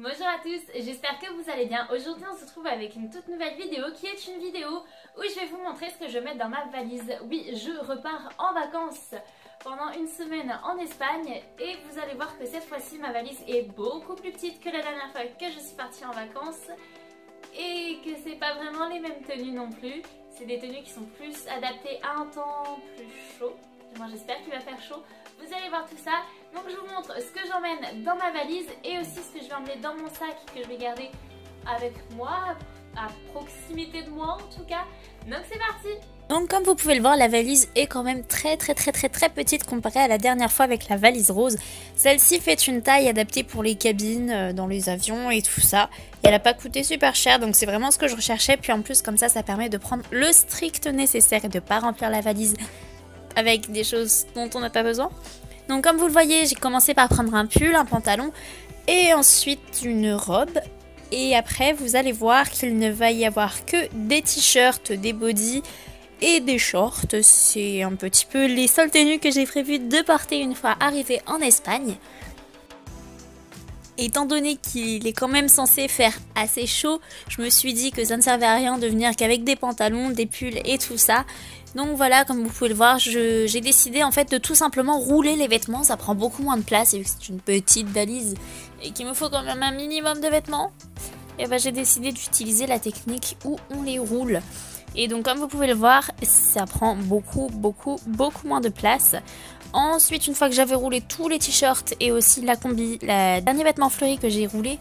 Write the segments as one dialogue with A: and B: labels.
A: Bonjour à tous, j'espère que vous allez bien. Aujourd'hui on se retrouve avec une toute nouvelle vidéo qui est une vidéo où je vais vous montrer ce que je mets dans ma valise. Oui, je repars en vacances pendant une semaine en Espagne et vous allez voir que cette fois-ci ma valise est beaucoup plus petite que la dernière fois que je suis partie en vacances et que c'est pas vraiment les mêmes tenues non plus. C'est des tenues qui sont plus adaptées à un temps plus chaud. Moi j'espère qu'il va faire chaud. Vous allez voir tout ça. Donc je vous montre ce que j'emmène dans ma valise et aussi ce que je vais emmener dans mon sac que je vais garder avec moi, à proximité de moi en tout cas. Donc c'est parti.
B: Donc comme vous pouvez le voir, la valise est quand même très petite comparée à la dernière fois avec la valise rose. Celle-ci fait une taille adaptée pour les cabines, dans les avions et tout ça. Et elle n'a pas coûté super cher, donc c'est vraiment ce que je recherchais. Puis en plus comme ça permet de prendre le strict nécessaire et de ne pas remplir la valise avec des choses dont on n'a pas besoin. Donc comme vous le voyez, j'ai commencé par prendre un pull, un pantalon et ensuite une robe. Et après vous allez voir qu'il ne va y avoir que des t-shirts, des bodys et des shorts. C'est un petit peu les seules tenues que j'ai prévu de porter une fois arrivée en Espagne. Étant donné qu'il est quand même censé faire assez chaud, je me suis dit que ça ne servait à rien de venir qu'avec des pantalons, des pulls et tout ça. Donc voilà, comme vous pouvez le voir, j'ai décidé en fait de tout simplement rouler les vêtements. Ça prend beaucoup moins de place et vu que c'est une petite valise et qu'il me faut quand même un minimum de vêtements, et ben j'ai décidé d'utiliser la technique où on les roule. Et donc comme vous pouvez le voir, ça prend beaucoup moins de place. Ensuite, une fois que j'avais roulé tous les t-shirts et aussi la combi, le dernier vêtement fleuri que j'ai roulé,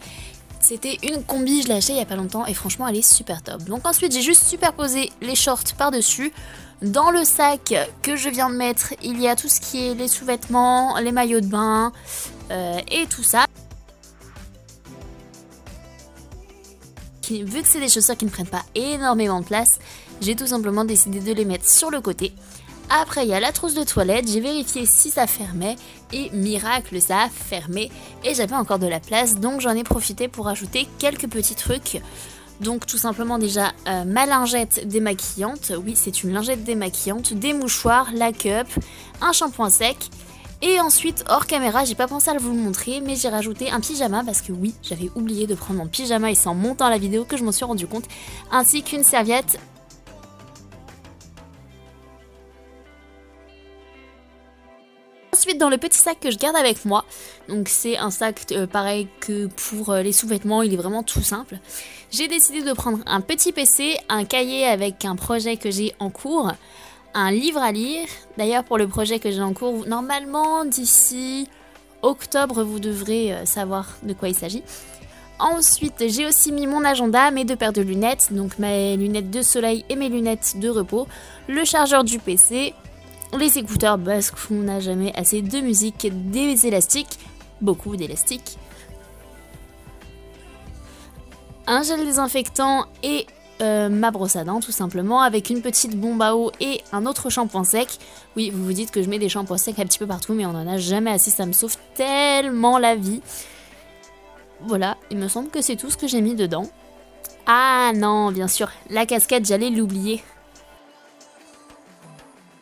B: c'était une combi, je l'ai acheté il n'y a pas longtemps et franchement elle est super top. Donc ensuite j'ai juste superposé les shorts par-dessus. Dans le sac que je viens de mettre, il y a tout ce qui est les sous-vêtements, les maillots de bain et tout ça. Vu que c'est des chaussures qui ne prennent pas énormément de place, j'ai tout simplement décidé de les mettre sur le côté. Après, il y a la trousse de toilette, j'ai vérifié si ça fermait et miracle, ça a fermé et j'avais encore de la place, donc j'en ai profité pour ajouter quelques petits trucs. Donc tout simplement déjà ma lingette démaquillante, oui c'est une lingette démaquillante, des mouchoirs, la cup, un shampoing sec. Et ensuite hors caméra, j'ai pas pensé à vous le montrer, mais j'ai rajouté un pyjama parce que oui, j'avais oublié de prendre mon pyjama et c'est en montant la vidéo que je m'en suis rendu compte, ainsi qu'une serviette. Ensuite dans le petit sac que je garde avec moi, donc c'est un sac pareil que pour les sous-vêtements, il est vraiment tout simple. J'ai décidé de prendre un petit PC, un cahier avec un projet que j'ai en cours, un livre à lire. D'ailleurs pour le projet que j'ai en cours, normalement d'ici octobre vous devrez savoir de quoi il s'agit. Ensuite j'ai aussi mis mon agenda, mes deux paires de lunettes, donc mes lunettes de soleil et mes lunettes de repos, le chargeur du PC, les écouteurs parce qu'on n'a jamais assez de musique, des élastiques, beaucoup d'élastiques, un gel désinfectant et ma brosse à dents tout simplement, avec une petite bombe à eau et un autre shampoing sec. Oui, vous vous dites que je mets des shampoings secs un petit peu partout, mais on en a jamais assez, ça me sauve tellement la vie. Voilà, il me semble que c'est tout ce que j'ai mis dedans. Ah non, bien sûr, la casquette, j'allais l'oublier.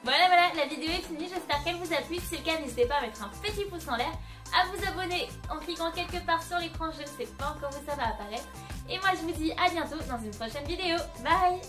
A: Voilà, la vidéo est finie, j'espère qu'elle vous a plu. Si c'est le cas, n'hésitez pas à mettre un petit pouce en l'air, à vous abonner en cliquant quelque part sur l'écran, je ne sais pas encore où ça va apparaître. Et moi je vous dis à bientôt dans une prochaine vidéo. Bye!